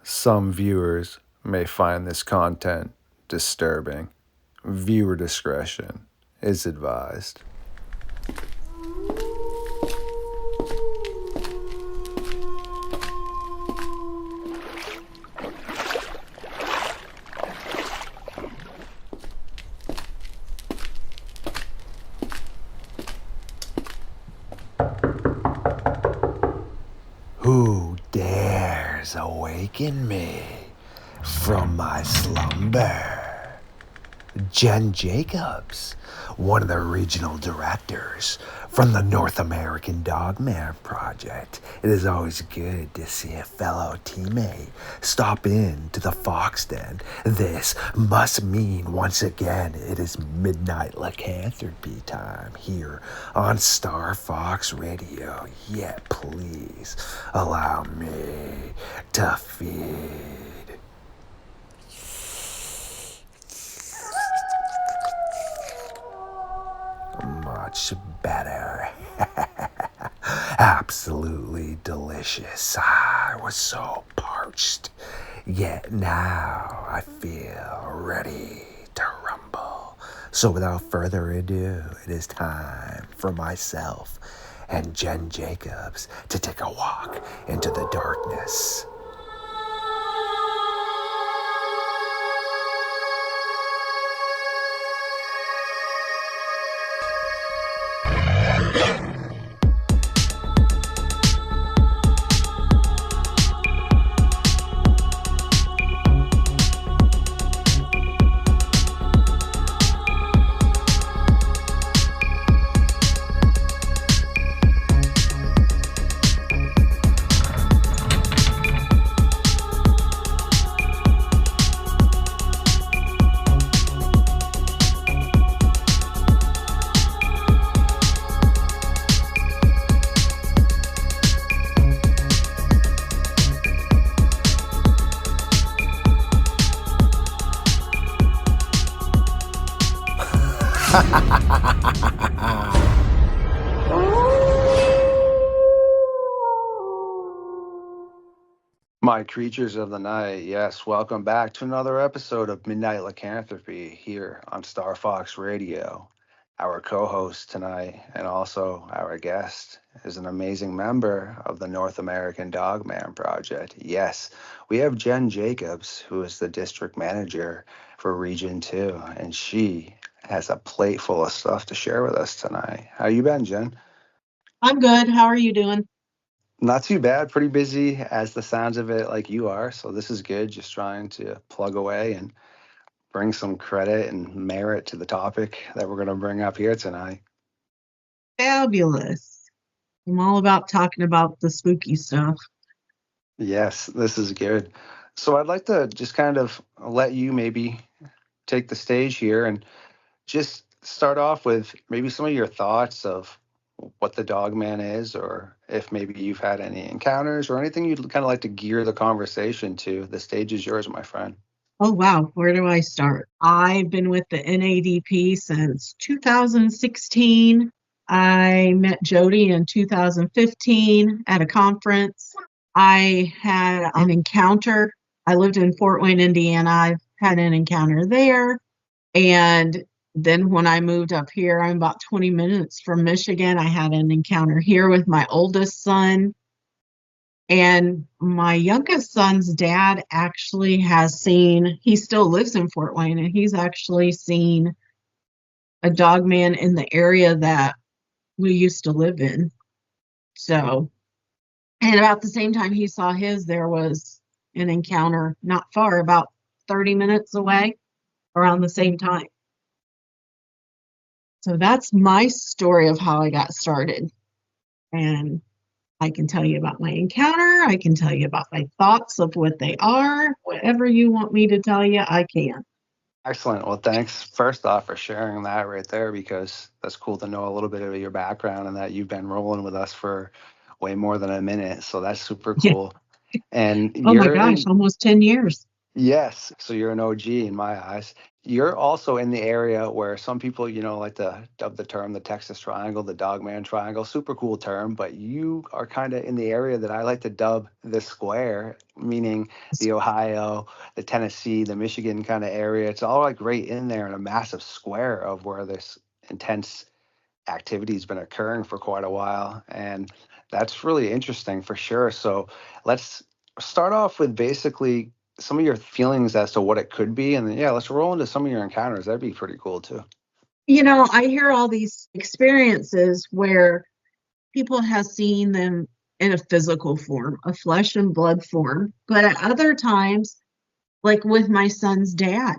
Some viewers may find this content disturbing. Viewer discretion is advised. Who dares awaken me from my slumber? Jen Jacobs, one of the regional directors from the North American Dogman Project. It is always good to see a fellow teammate stop in to the Fox Den. This must mean once again it is midnight lycanthropy time here on StarFox Radio. Yet please allow me to feed. Much better. Absolutely delicious. I was so parched. Yet now I feel ready to rumble. So without further ado, it is time for myself and Jen Jacobs to take a walk into the darkness. My creatures of the night, yes, welcome back to another episode of Midnight Lycanthropy here on Star Fox Radio. Our co-host tonight and also our guest is an amazing member of the North American Dogman Project. Yes, we have Jen Jacobs, who is the district manager for Region 2, and she has a plate full of stuff to share with us tonight. How you been, Jen? I'm good. How are you doing? Not too bad. Pretty busy as the sounds of it like you are. So this is good. Just trying to plug away and bring some credit and merit to the topic that we're going to bring up here tonight. Fabulous. I'm all about talking about the spooky stuff. Yes, this is good. So I'd like to just kind of let you maybe take the stage here and just start off with maybe some of your thoughts of what the Dogman is, or if maybe you've had any encounters or anything you'd kind of like to gear the conversation to. The stage is yours, my friend. Oh, wow. Where do I start? I've been with the NADP since 2016. I met Jody in 2015 at a conference. I had an encounter. I lived in Fort Wayne, Indiana. I've had an encounter there. And then when I moved up here, I'm about 20 minutes from Michigan. I had an encounter here with my oldest son. And my youngest son's dad actually has seen, he still lives in Fort Wayne, and he's actually seen a dog man in the area that we used to live in. So, and about the same time he saw his, there was an encounter not far, about 30 minutes away, around the same time. So that's my story of how I got started. And I can tell you about my encounter. I can tell you about my thoughts of what they are. Whatever you want me to tell you, I can. Excellent. Well, thanks first off for sharing that right there, because that's cool to know a little bit of your background and that you've been rolling with us for way more than a minute. So that's super Yeah. cool. And Oh my you're gosh, in, almost 10 years. yes, so you're an OG in my eyes. You're also in the area where some people, like to dub the term the Texas Triangle, the Dogman Triangle. Super cool term, but you are kind of in the area that I like to dub the square, meaning the Ohio, the Tennessee, the Michigan kind of area. It's all like right in there in a massive square of where this intense activity's been occurring for quite a while. And that's really interesting for sure. So let's start off with basically some of your feelings as to what it could be. And then, yeah, let's roll into some of your encounters. That'd be pretty cool too. I hear all these experiences where people have seen them in a physical form, a flesh and blood form, but at other times, like with my son's dad,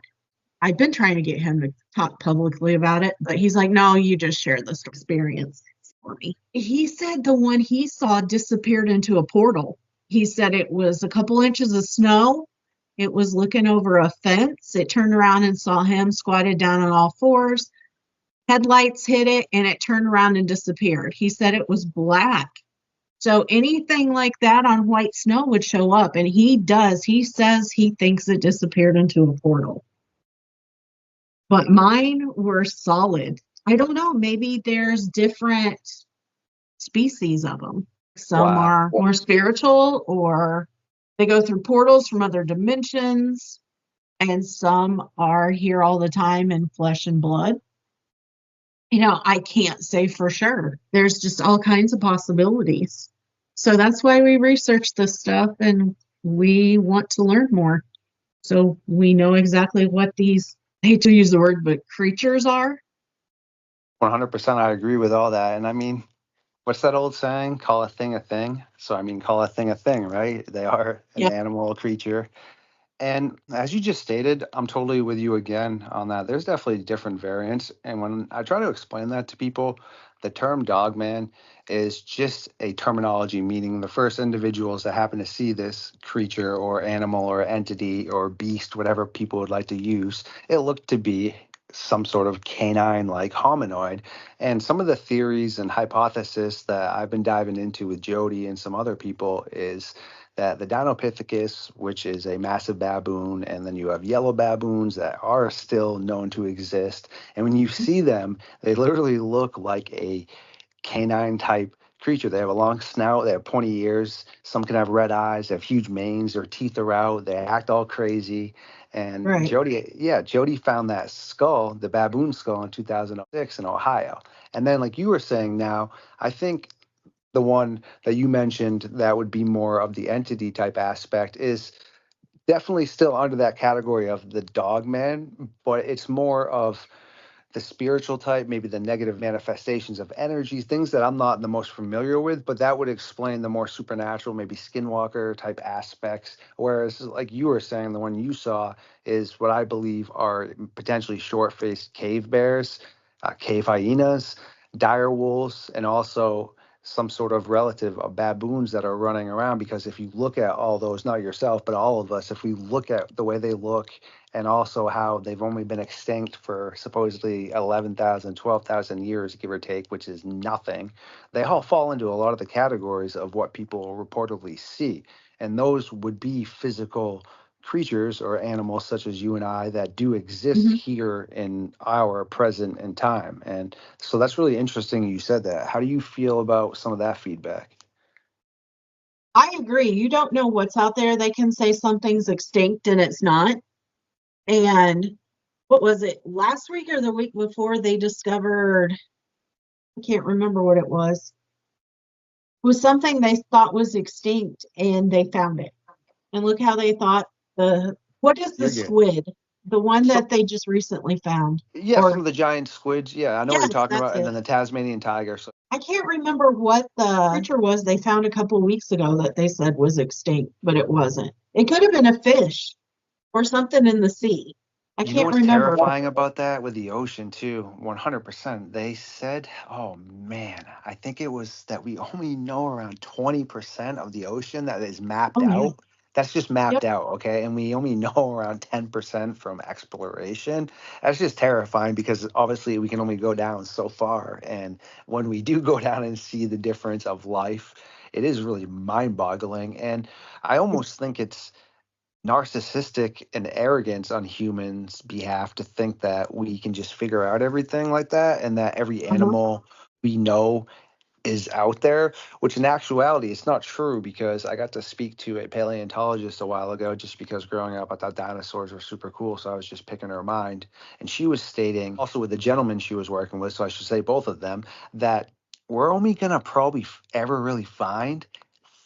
I've been trying to get him to talk publicly about it, but he's like, no, you just share this experience for me. He said the one he saw disappeared into a portal. He said it was a couple inches of snow. It was looking over a fence. It turned around and saw him squatted down on all fours. Headlights hit it and it turned around and disappeared. He said it was black. So anything like that on white snow would show up. And he says he thinks it disappeared into a portal. But mine were solid. I don't know, maybe there's different species of them. Some Wow. are more spiritual or they go through portals from other dimensions, and some are here all the time in flesh and blood. I can't say for sure. There's just all kinds of possibilities. So that's why we research this stuff and we want to learn more. So we know exactly what these, I hate to use the word, but creatures are. 100%. I agree with all that. And I mean, what's that old saying? Call a thing a thing. So, I mean, call a thing, right? They are an Yep. animal, a creature. And as you just stated, I'm totally with you again on that. There's definitely different variants. And when I try to explain that to people, the term dogman is just a terminology meaning the first individuals that happen to see this creature or animal or entity or beast, whatever people would like to use, it looked to be some sort of canine like hominoid. And some of the theories and hypotheses that I've been diving into with Jody and some other people is that the Dinopithecus, which is a massive baboon, and then you have yellow baboons that are still known to exist. And when you see them, they literally look like a canine type creature. They have a long snout, they have pointy ears, some can have red eyes, they have huge manes, their teeth are out, they act all crazy. And Right. Jody found that skull, the baboon skull in 2006 in Ohio. And then, like you were saying now, I think the one that you mentioned that would be more of the entity type aspect is definitely still under that category of the dog man, but it's more of the spiritual type, maybe the negative manifestations of energies, things that I'm not the most familiar with, but that would explain the more supernatural, maybe skinwalker type aspects. Whereas, like you were saying, the one you saw is what I believe are potentially short faced cave bears, cave hyenas, dire wolves, and also some sort of relative of baboons that are running around. Because if you look at all those, not yourself, but all of us, if we look at the way they look and also how they've only been extinct for supposedly 11,000, 12,000 years, give or take, which is nothing. They all fall into a lot of the categories of what people reportedly see. And those would be physical creatures or animals such as you and I that do exist Mhm. here in our present in time. And so that's really interesting you said that. How do you feel about some of that feedback? I agree. You don't know what's out there. They can say something's extinct and it's not. And what was it, last week or the week before they discovered, I can't remember what it was. It was something they thought was extinct and they found it. And look how they thought what is the You're good. squid? The one So that they just recently found. yeah, some Or of the giant squids. Yeah, I know what you're yes, talking that's about. And it. then the Tasmanian tiger. So I can't remember what the creature was they found a couple of weeks ago that they said was extinct, but it wasn't. It could have been a fish or something in the sea. I you know can't what's remember. terrifying about that with the ocean too? 100%. They said, oh man, I think it was that we only know around 20% of the ocean that is mapped Oh yeah. out. That's just Yep. mapped out, okay? And we only know around 10% from exploration. That's just terrifying because obviously we can only go down so far. And when we do go down and see the difference of life, it is really mind-boggling. And I almost think it's narcissistic and arrogance on humans' behalf to think that we can just figure out everything like that, and that every Uh-huh. animal we know is out there, which in actuality it's not true, because I got to speak to a paleontologist a while ago, just because growing up I thought dinosaurs were super cool, so I was just picking her mind. And she was stating, also with the gentleman she was working with, so I should say both of them, that we're only gonna probably ever really find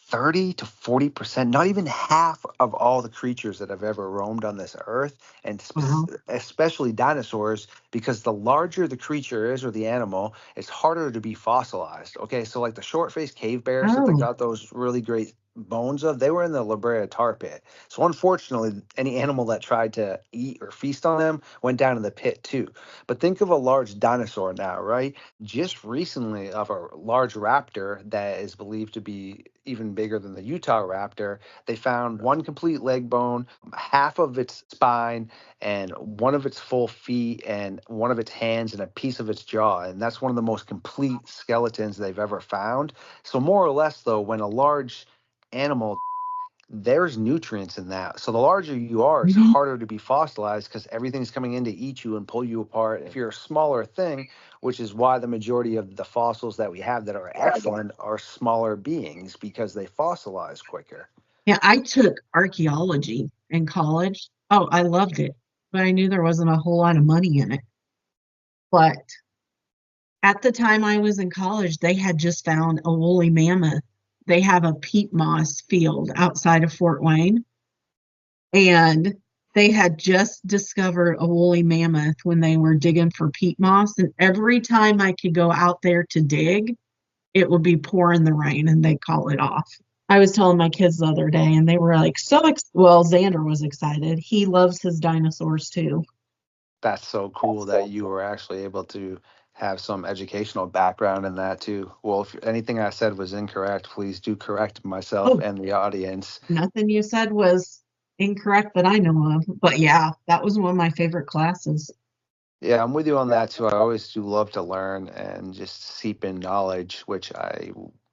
30 to 40%, not even half of all the creatures that have ever roamed on this earth, and Wow. especially dinosaurs, because the larger the creature is or the animal, it's harder to be fossilized. Okay, so like the short-faced cave bears that they Oh. got those really great bones of, they were in the La Brea tar pit. So unfortunately, any animal that tried to eat or feast on them went down in the pit too. But think of a large dinosaur now, right? Just recently, of a large raptor that is believed to be even bigger than the Utah raptor, they found one complete leg bone, half of its spine, and one of its full feet, and one of its hands, and a piece of its jaw. And that's one of the most complete skeletons they've ever found. So, more or less, though, when a large animal, there's nutrients in that. So the larger you are, it's Mhm. harder to be fossilized, because everything's coming in to eat you and pull you apart. If you're a smaller thing, which is why the majority of the fossils that we have that are excellent are smaller beings, because they fossilize quicker. Yeah, I took archaeology in college. Oh, I loved it, but I knew there wasn't a whole lot of money in it. But at the time I was in college, they had just found a woolly mammoth. They have a peat moss field outside of Fort Wayne, and they had just discovered a woolly mammoth when they were digging for peat moss. And every time I could go out there to dig, it would be pouring the rain and they'd call it off. I was telling my kids the other day, and they were like, well, Xander was excited. He loves his dinosaurs too. That's so cool that you were actually able to have some educational background in that too. Well, if anything I said was incorrect, please do correct myself Oh, and the audience. nothing you said was incorrect that I know of. But yeah, that was one of my favorite classes. Yeah, I'm with you on that too. I always do love to learn and just seep in knowledge, which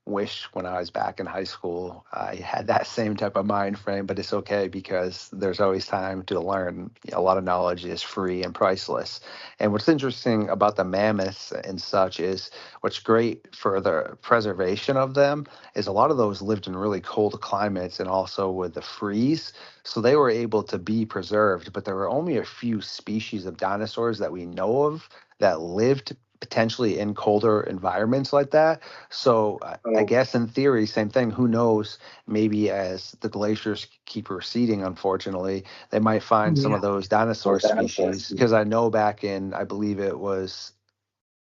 wish when I was back in high school I had that same type of mind frame, but it's okay, because there's always time to learn. A lot of knowledge is free and priceless. And what's interesting about the mammoths and such is, what's great for the preservation of them is, a lot of those lived in really cold climates and also with the freeze, so they were able to be preserved. But there were only a few species of dinosaurs that we know of that lived potentially in colder environments like that. So I guess in theory, same thing. Who knows? Maybe as the glaciers keep receding, unfortunately, they might Oh, find some yeah. of those dinosaur species. Because I know back in, I believe it was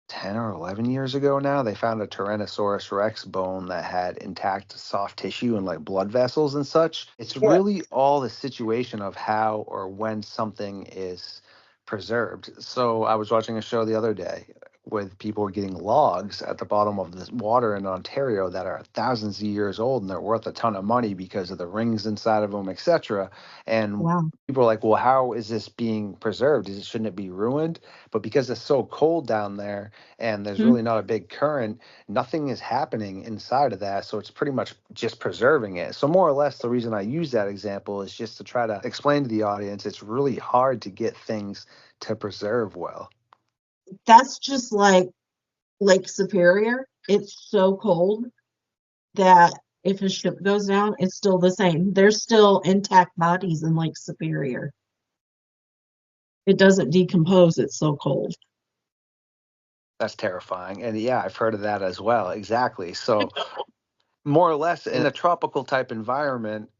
10 or 11 years ago now, they found a Tyrannosaurus Rex bone that had intact soft tissue and like blood vessels and such. It's really all the situation of how or when something is preserved. So I was watching a show the other day with people getting logs at the bottom of this water in Ontario that are thousands of years old, and they're worth a ton of money because of the rings inside of them, etc. And Wow. people are like, well, how is this being preserved? Shouldn't it be ruined? But because it's so cold down there, and there's Hmm. really not a big current, nothing is happening inside of that. So it's pretty much just preserving it. So, more or less, the reason I use that example is just to try to explain to the audience it's really hard to get things to preserve well. That's just like Lake Superior. It's so cold that if a ship goes down, it's still the same. There's still intact bodies in Lake Superior. It doesn't decompose, it's so cold. That's terrifying. And yeah, I've heard of that as well. Exactly. So, more or less, in a tropical type environment,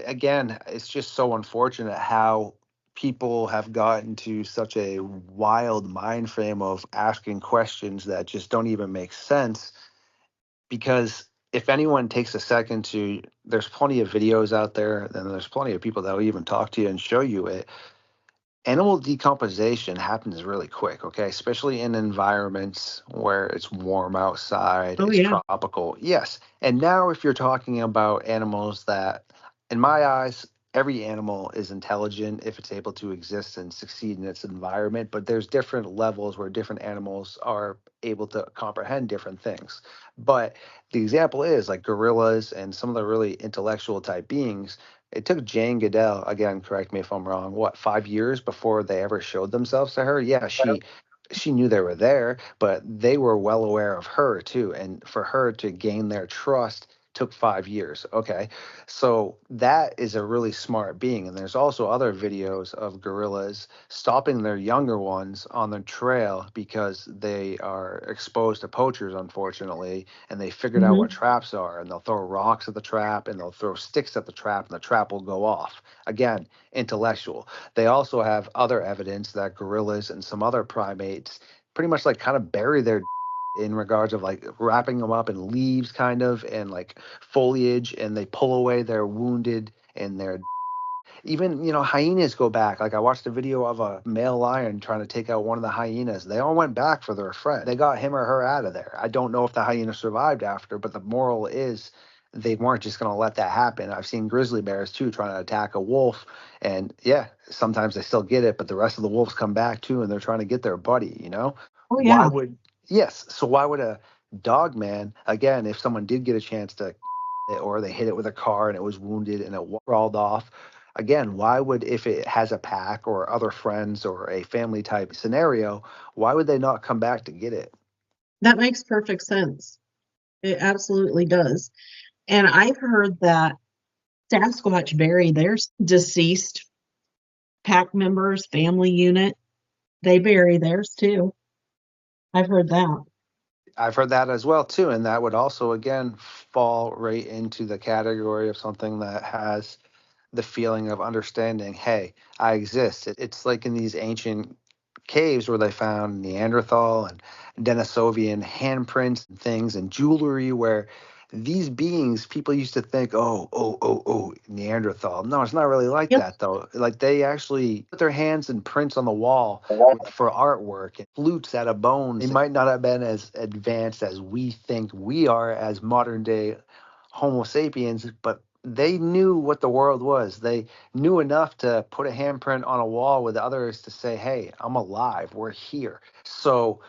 again, it's just so unfortunate how people have gotten to such a wild mind frame of asking questions that just don't even make sense. Because if anyone takes a second to, there's plenty of videos out there, and there's plenty of people that will even talk to you and show you it. Animal decomposition happens really quick, okay? Especially in environments where it's warm outside, Oh, it's yeah. tropical. Yes. And now, if you're talking about animals that, in my eyes, every animal is intelligent if it's able to exist and succeed in its environment, but there's different levels where different animals are able to comprehend different things. But the example is like gorillas and some of the really intellectual type beings. It took Jane Goodell, again, correct me if I'm wrong, what, 5 years before they ever showed themselves to her? Yeah, she knew they were there, but they were well aware of her too. And for her to gain their trust took 5 years. Okay. So that is a really smart being. And there's also other videos of gorillas stopping their younger ones on the trail because they are exposed to poachers, unfortunately, and they figured out Hmm. what traps are. And they'll throw rocks at the trap and they'll throw sticks at the trap, and the trap will go off. Again, intellectual. They also have other evidence that gorillas and some other primates pretty much like kind of bury their in regards of like wrapping them up in leaves kind of and like foliage, and they pull away their wounded and their even, hyenas go back. Like I watched a video of a male lion trying to take out one of the hyenas. They all went back for their friend. They got him or her out of there. I don't know if the hyena survived after, but the moral is they weren't just going to let that happen. I've seen grizzly bears too trying to attack a wolf, and yeah, sometimes they still get it, but the rest of the wolves come back too, and they're trying to get their buddy. Oh, Why yeah. would Yes, so why would a dog man, again, if someone did get a chance to it or they hit it with a car and it was wounded and it crawled off, again, why would, if it has a pack or other friends or a family type scenario, why would they not come back to get it? That makes perfect sense. It absolutely does. And I've heard that Sasquatch bury their deceased pack members, family unit. They bury theirs too. I've heard that. I've heard that as well too, and that would also again fall right into the category of something that has the feeling of understanding, hey, I exist. It's like in these ancient caves where they found Neanderthal and Denisovian handprints and things and jewelry where these beings, people used to think, oh, Neanderthal. No, it's not really like Yep. that though. Like they actually put their hands and prints on the wall for artwork and flutes out of bones. They might not have been as advanced as we think we are as modern day Homo sapiens, but they knew what the world was. They knew enough to put a handprint on a wall with others to say, hey, I'm alive. We're here. So,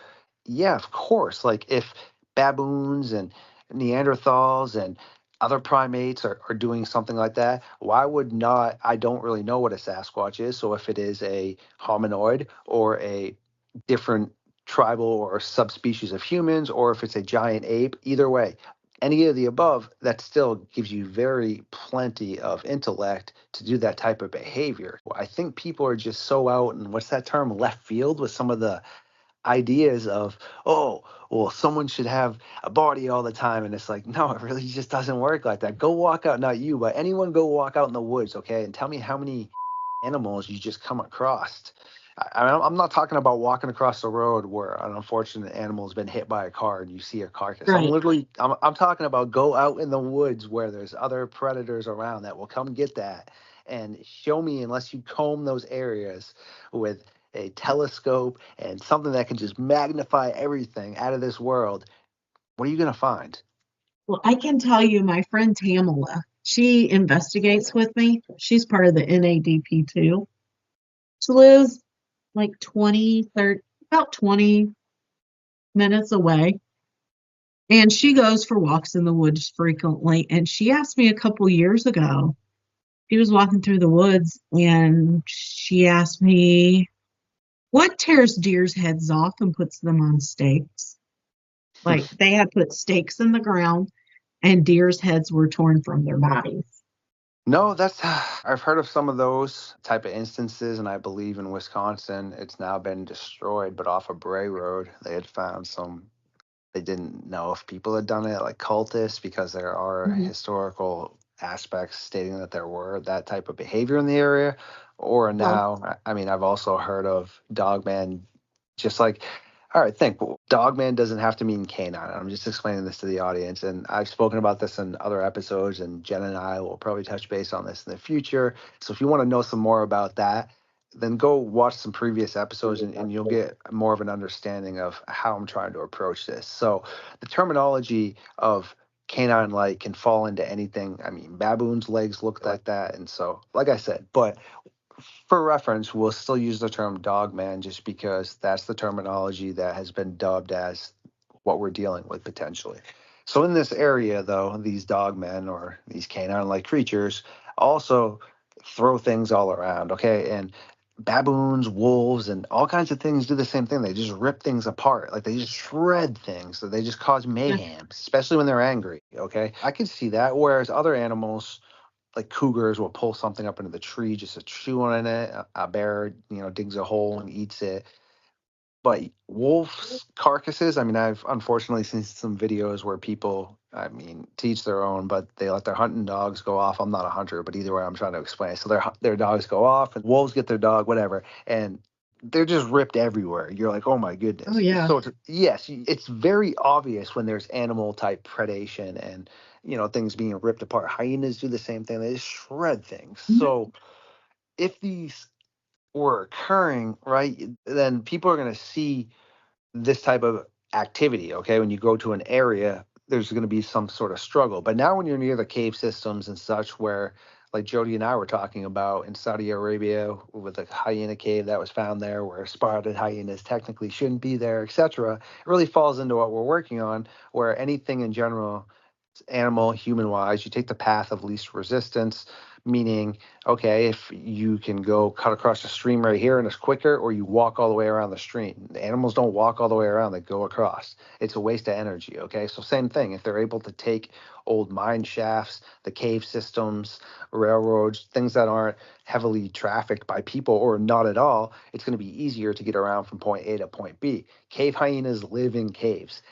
yeah, of course. Like if baboons and Neanderthals and other primates are doing something like that, why would not? I don't really know what a Sasquatch is. So if it is a hominoid or a different tribal or subspecies of humans, or if it's a giant ape, either way, any of the above, that still gives you very plenty of intellect to do that type of behavior. I think people are just so out, and what's that term, left field with some of the ideas of, oh, well, someone should have a body all the time. And it's like, no, it really just doesn't work like that. Go walk out, not you, but anyone go walk out in the woods, okay? And tell me how many animals you just come across. I'm not talking about walking across the road where an unfortunate animal has been hit by a car and you see a carcass. Right. I'm talking about go out in the woods where there's other predators around that will come get that, and show me, unless you comb those areas with a telescope and something that can just magnify everything out of this world, what are you going to find? Well, I can tell you my friend Tamala, she investigates with me. She's part of the NADP too. She lives like 20, 30, about 20 minutes away. And she goes for walks in the woods frequently. And she asked me a couple years ago, she was walking through the woods and she asked me, what tears deer's heads off and puts them on stakes? Like they had put stakes in the ground and deer's heads were torn from their bodies. No, that's I've heard of some of those type of instances, and I believe in Wisconsin it's now been destroyed, but off of Bray Road they had found some. They didn't know if people had done it, like cultists, because there are Mhm. historical aspects stating that there were that type of behavior in the area. Or Well, now, I mean, I've also heard of dogman, just like, all right, think dogman doesn't have to mean canine. I'm just explaining this to the audience, and I've spoken about this in other episodes, and Jen and I will probably touch base on this in the future. So if you want to know some more about that, then go watch some previous episodes, and you'll get more of an understanding of how I'm trying to approach this. So the terminology of canine like can fall into anything. I mean, baboons' legs look like that, and so like I said, but for reference, we'll still use the term dogman just because that's the terminology that has been dubbed as what we're dealing with potentially. So in this area, though, these dogmen or these canine-like creatures also throw things all around. Okay, and baboons, wolves, and all kinds of things do the same thing. They just rip things apart, like they just shred things. So they just cause Yeah. mayhem, especially when they're angry. Okay, I could see that. Whereas other animals like cougars will pull something up into the tree just to chew on it. A bear, digs a hole and eats it. But wolves' carcasses, I mean, I've unfortunately seen some videos where people, I mean, teach their own, but they let their hunting dogs go off. I'm not a hunter, but either way, I'm trying to explain. So their dogs go off, and wolves get their dog, whatever, and they're just ripped everywhere. You're like, oh my Oh, goodness. yeah. So yes, it's very obvious when there's animal type predation and things being ripped apart. Hyenas do the same thing; they just shred things. Mhm. So if these were occurring, right, then people are going to see this type of activity. Okay, when you go to an area, there's going to be some sort of struggle. But now when you're near the cave systems and such, where like Jody and I were talking about in Saudi Arabia with the hyena cave that was found there, where spotted hyenas technically shouldn't be there, etc., it really falls into what we're working on, where anything in general, animal, human wise, you take the path of least resistance, meaning, okay, if you can go cut across the stream right here and it's quicker, or you walk all the way around the stream. The animals don't walk all the way around, they go across. It's a waste of energy, okay? So, same thing, if they're able to take old mine shafts, the cave systems, railroads, things that aren't heavily trafficked by people or not at all, it's going to be easier to get around from point A to point B. Cave hyenas live in caves.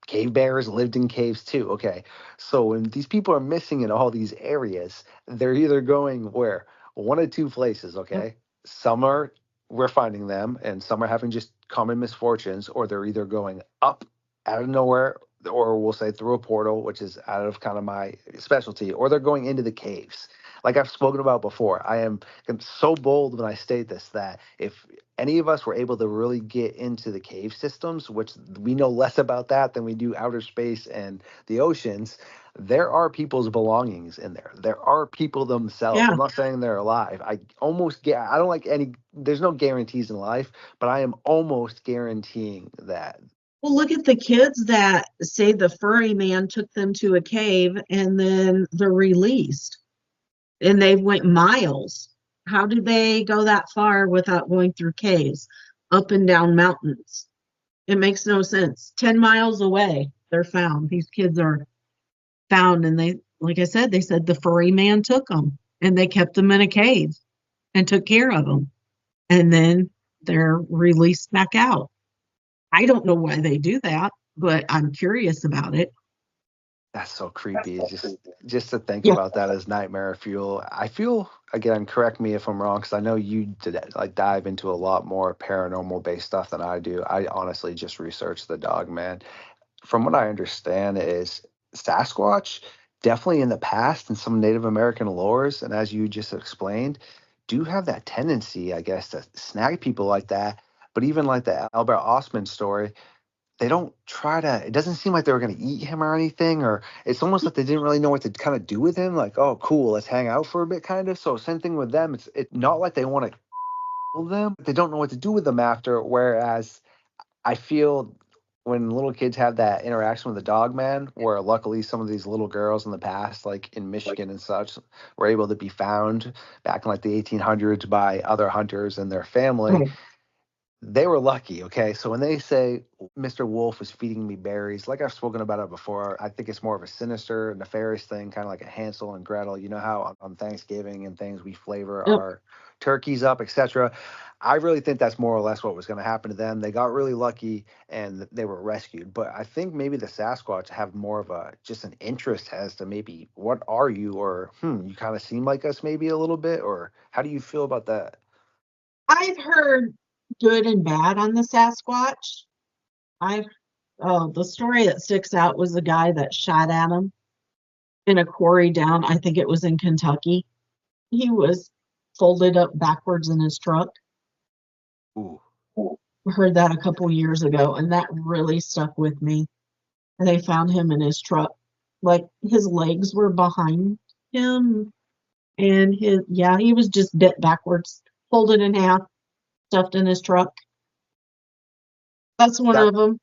Cave bears lived in caves too, okay? So when these people are missing in all these areas, they're either going where? One of two places, Yep. okay? Some are, we're finding them, and some are having just common misfortunes, or they're either going up out of nowhere, or we'll say through a portal, which is out of kind of my specialty, or they're going into the caves. Like I've spoken about before, I'm so bold when I state this that if any of us were able to really get into the cave systems, which we know less about that than we do outer space and the oceans, there are people's belongings in there. There are people themselves. Yeah. I'm not saying they're alive. I don't like any, there's no guarantees in life, but I am almost guaranteeing that. Well, look at the kids that say the furry man took them to a cave and then they're released and they went miles. How did they go that far without going through caves, up and down mountains? It makes no sense. 10 miles away, they're found. These kids are found, and they, like I said, they said the furry man took them and they kept them in a cave and took care of them. And then they're released back out. I don't know why they do that, but I'm curious about it. That's so creepy. It's just to think Yeah. about that as nightmare fuel. I feel, again, correct me if I'm wrong, because I know you did like dive into a lot more paranormal based stuff than I do. I honestly just researched the dog man. From what I understand is Sasquatch definitely in the past in some Native American lores, and as you just explained, do have that tendency, I guess, to snag people like that. But even like the Albert Osman story, they don't try to, it doesn't seem like they were going to eat him or anything, or it's almost like they didn't really know what to kind of do with him, like, oh cool, let's hang out for a bit, kind of. So same thing with them, it's not like they want to kill them, they don't know what to do with them after. Whereas I feel when little kids have that interaction with the dog man, where luckily some of these little girls in the past, like in Michigan and such, were able to be found back in like the 1800s by other hunters and their family, Right. they were lucky. Okay, so when they say Mr. Wolf was feeding me berries, like I've spoken about it before, I think it's more of a sinister, nefarious thing, kind of like a Hansel and Gretel. You know how on Thanksgiving and things we flavor Yep. our turkeys up, etc. I really think that's more or less what was going to happen to them. They got really lucky and they were rescued. But I think maybe the Sasquatch have more of a just an interest as to maybe what are you, or you kind of seem like us maybe a little bit, or how do you feel about that? I've heard good and bad on the Sasquatch. I've the story that sticks out was the guy that shot at him in a quarry down, I think it was in Kentucky. He was folded up backwards in his truck. Ooh. Heard that a couple years ago, and that really stuck with me. And they found him in his truck. like his legs were behind him, and he was just bent backwards, folded in half, stuffed in his truck. That's one That of them.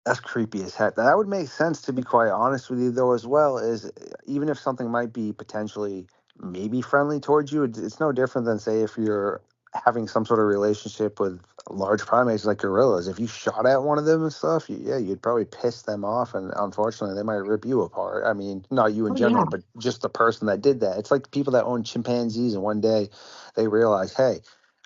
That's creepy as heck. That would make sense, to be quite honest with you, though, as well. Is even if something might be potentially maybe friendly towards you, it's no different than, say, if you're having some sort of relationship with large primates like gorillas. If you shot at one of them and stuff, yeah, you'd probably piss them off, and unfortunately, they might rip you apart. I mean, not you in Oh yeah. general, but just the person that did that. It's like the people that own chimpanzees, and one day they realize, hey,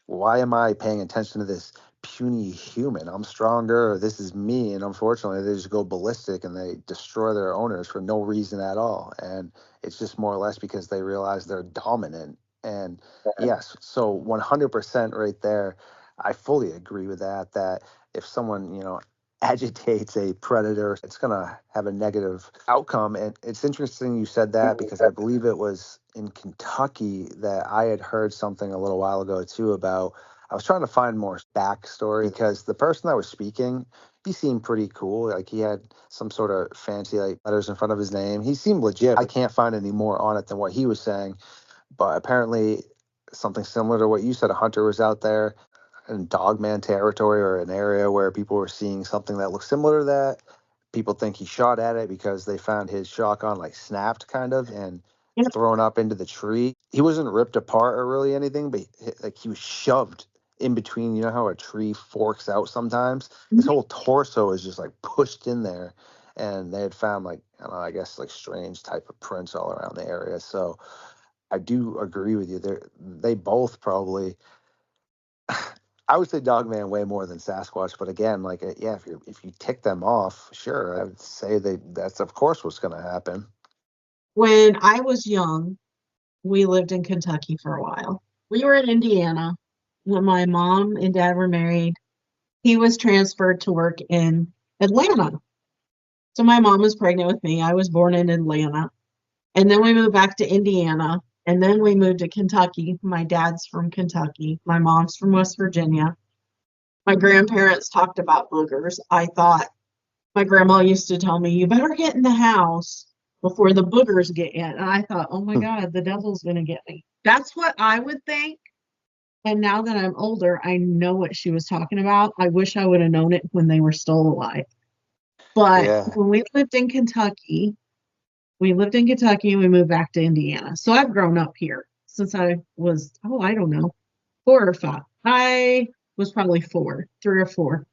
why am I paying attention to this puny human? I'm stronger. This is me. And unfortunately, they just go ballistic and they destroy their owners for no reason at all. And it's just more or less because they realize they're dominant. And yes, so 100% right there. I fully agree with that. That if someone, agitates a predator, it's going to have a negative outcome. And it's interesting you said that, because I believe it was in Kentucky that I had heard something a little while ago too about. I was trying to find more backstory, because the person that was speaking, he seemed pretty cool. Like, he had some sort of fancy like letters in front of his name. He seemed legit. I can't find any more on it than what he was saying, but apparently something similar to what you said. A hunter was out there in dogman territory, or an area where people were seeing something that looked similar to that. People think he shot at it because they found his shotgun like snapped kind of and Yep. thrown up into the tree. He wasn't ripped apart or really anything, but like he was shoved in between. You know how a tree forks out sometimes? His Mhm. whole torso is just like pushed in there. And they had found, like, I don't know, I guess like strange type of prints all around the area. So I do agree with you. They both probably. I would say Dogman way more than Sasquatch, but again, like, yeah, if you tick them off, sure, I would say that's of course what's going to happen. When I was young, we lived in Kentucky for a while. We were in Indiana when my mom and dad were married. He was transferred to work in Atlanta. So my mom was pregnant with me. I was born in Atlanta. And then we moved back to Indiana. And then we moved to Kentucky. My dad's from Kentucky. My mom's from West Virginia. My grandparents talked about boogers. I thought my grandma used to tell me, you better get in the house before the boogers get in. And I thought, oh my God, the devil's going to get me. That's what I would think. And now that I'm older, I know what she was talking about. I wish I would have known it when they were still alive. But Yeah, when we lived in Kentucky and we moved back to Indiana. So I've grown up here since I was, oh, I don't know, 4 or 5. I was probably 3 or 4.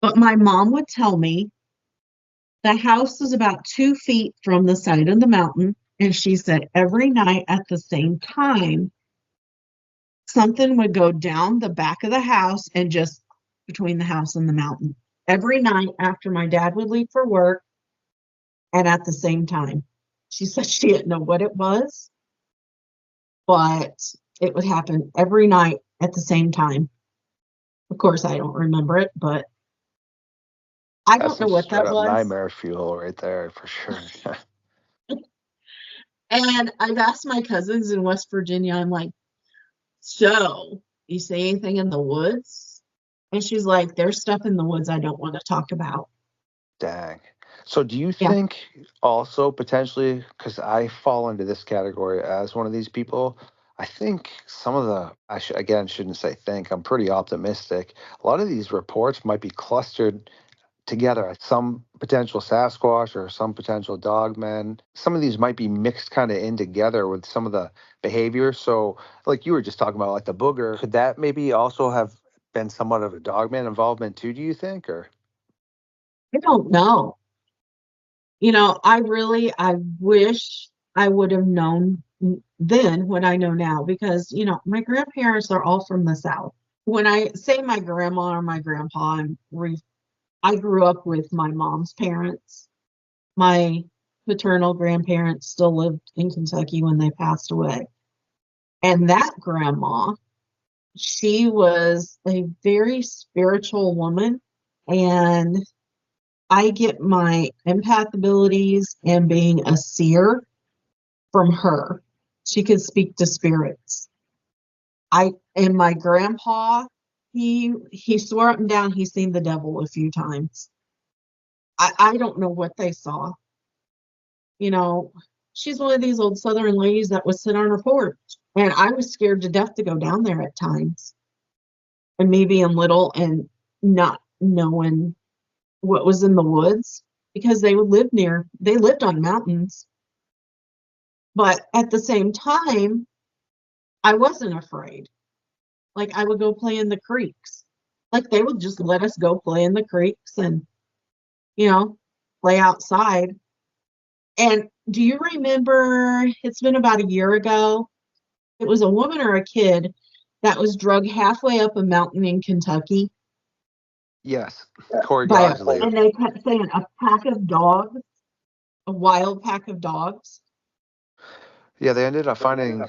But my mom would tell me the house was about 2 feet from the side of the mountain. And she said every night at the same time, something would go down the back of the house and just between the house and the mountain. Every night after my dad would leave for work and at the same time. She said she didn't know what it was, but it would happen every night at the same time. Of course, I don't remember it, but I that's don't know some what straight that up was. nightmare fuel right there for sure. And I've asked my cousins in West Virginia, I'm like, so you see anything in the woods? And she's like, there's stuff in the woods I don't want to talk about. Dang. So do you Yeah, think also potentially, because I fall into this category as one of these people, I think some of the, again, shouldn't say think, I'm pretty optimistic. A lot of these reports might be clustered together. Some potential Sasquatch or some potential dogmen. Some of these might be mixed kind of in together with some of the behavior. So, like you were just talking about, like the booger, could that maybe also have been somewhat of a dogman involvement too, do you think? Or I don't know. I wish I would have known then what I know now because, my grandparents are all from the South. When I say my grandma or my grandpa, I grew up with my mom's parents. My paternal grandparents still lived in Kentucky when they passed away. And that grandma, she was a very spiritual woman. And I get my empath abilities and being a seer from her. She could speak to spirits. And my grandpa, he swore up and down he's seen the devil a few times. I don't know what they saw, you know, she's one of these old Southern ladies that would sit on her porch. And I was scared to death to go down there at times. And me being little and not knowing what was in the woods because they lived on mountains. But at the same time, I wasn't afraid. Like I would go play in the creeks. Like they would just let us go play in the creeks and, you know, play outside. And do you remember it's been about a year ago? It was a woman or a kid that was drugged halfway up a mountain in Kentucky Yes, Corey by a, Godsley. and they kept saying a pack of dogs, a wild pack of dogs. Yeah, they ended up finding.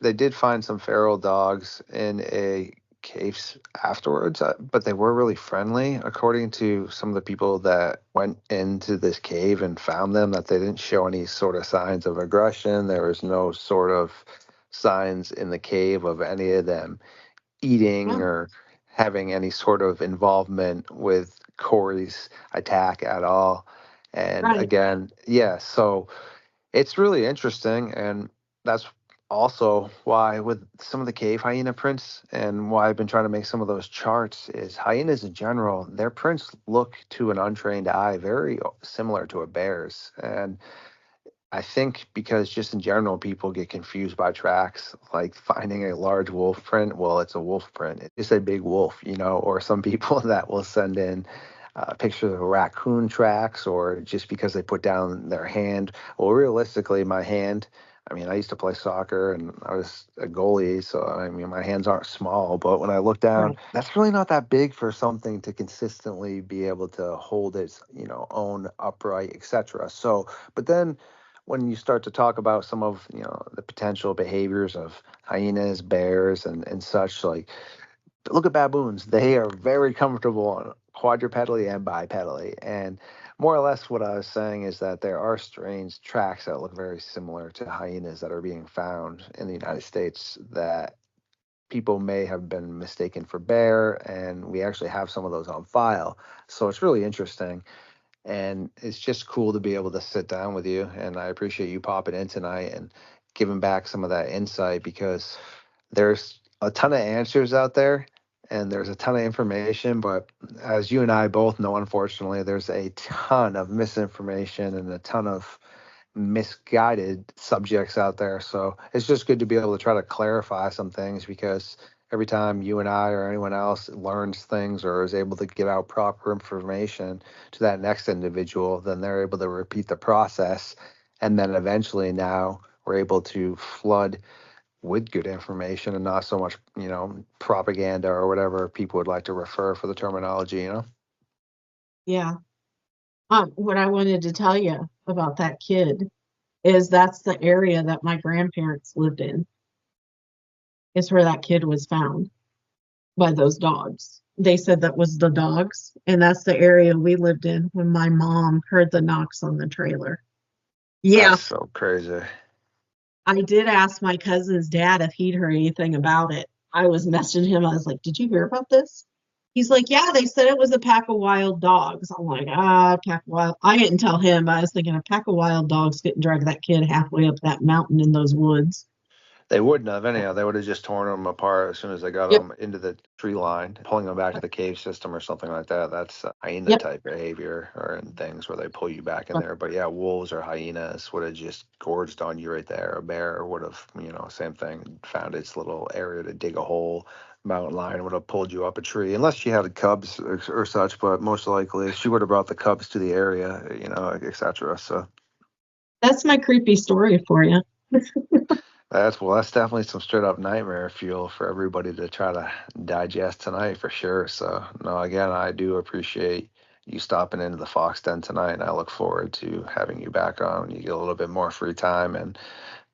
They did find some feral dogs in a cave afterwards, but they were really friendly, according to some of the people that went into this cave and found them. That they didn't show any sort of signs of aggression. There was no sort of signs in the cave of any of them eating Yeah, or having any sort of involvement with Corey's attack at all. And right, again, yeah, so it's really interesting. And that's also why, with some of the cave hyena prints, and why I've been trying to make some of those charts, is hyenas in general, their prints look to an untrained eye very similar to a bear's. And I think because just in general, people get confused by tracks, like finding a large wolf print. Well, it's a wolf print. It's a big wolf, or some people that will send in pictures of raccoon tracks, or just because they put down their hand. Well, realistically, my hand, I mean, I used to play soccer and I was a goalie. So, I mean, my hands aren't small, but when I look down, right. that's really not that big for something to consistently be able to hold its, own upright, etc. So, but then when you start to talk about some of the potential behaviors of hyenas, bears, and such, like look at baboons. They are very comfortable on quadrupedally and bipedally. And more or less what I was saying is that there are strange tracks that look very similar to hyenas that are being found in the United States that people may have been mistaken for bear, and we actually have some of those on file. So it's really interesting. And it's just cool to be able to sit down with you. And I appreciate you popping in tonight and giving back some of that insight, because there's a ton of answers out there and there's a ton of information. But as you and I both know, unfortunately, there's a ton of misinformation and a ton of misguided subjects out there. So it's just good to be able to try to clarify some things, because every time you and I or anyone else learns things or is able to give out proper information to that next individual, then they're able to repeat the process. And then eventually now we're able to flood with good information and not so much, propaganda or whatever people would like to refer for the terminology. Yeah. What I wanted to tell you about that kid is that's the area that my grandparents lived in. Is where that kid was found by those dogs. They said that was the dogs, and that's the area we lived in when my mom heard the knocks on the trailer. That's Yeah, so crazy. I did ask my cousin's dad if he'd heard anything about it. I was messaging him. I was like, "Did you hear about this?" He's like, "Yeah, they said it was a pack of wild dogs." I'm like, pack of wild. I didn't tell him, but I was thinking a pack of wild dogs didn't drag that kid halfway up that mountain in those woods. They wouldn't have anyhow. They would have just torn them apart as soon as they got Yep, them into the tree line, pulling them back to the cave system or something like that. That's hyena yep. type behavior, or in things where they pull you back in there. But yeah, wolves or hyenas would have just gorged on you right there. A bear would have, same thing, found its little area to dig a hole. Mountain lion would have pulled you up a tree, unless she had cubs or such. But most likely, she would have brought the cubs to the area, etc. So. That's my creepy story for you. That's definitely some straight up nightmare fuel for everybody to try to digest tonight for sure. So no, again, I do appreciate you stopping into the Fox Den tonight, and I look forward to having you back on when you get a little bit more free time and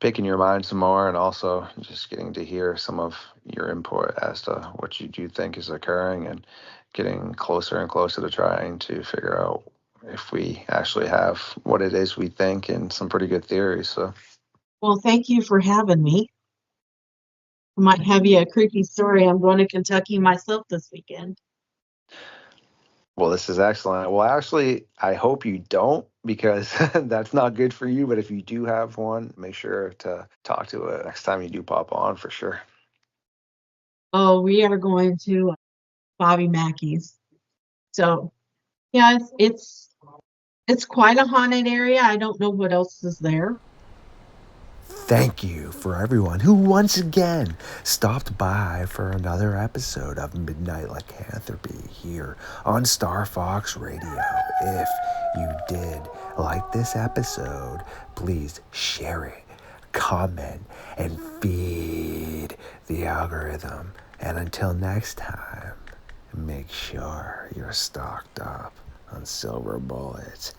picking your mind some more, and also just getting to hear some of your input as to what you do think is occurring, and getting closer and closer to trying to figure out if we actually have what it is we think, and some pretty good theories. So. Well, thank you for having me. I might have you a creepy story. I'm going to Kentucky myself this weekend. Well, this is excellent. Well, actually, I hope you don't, because that's not good for you. But if you do have one, make sure to talk to it next time you do pop on for sure. Oh, we are going to Bobby Mackey's. So yeah, it's quite a haunted area. I don't know what else is there. Thank you for everyone who once again stopped by for another episode of Midnight Lycanthropy here on Star Fox Radio. If you did like this episode, please share it, comment, and feed the algorithm. And until next time, make sure you're stocked up on silver bullets.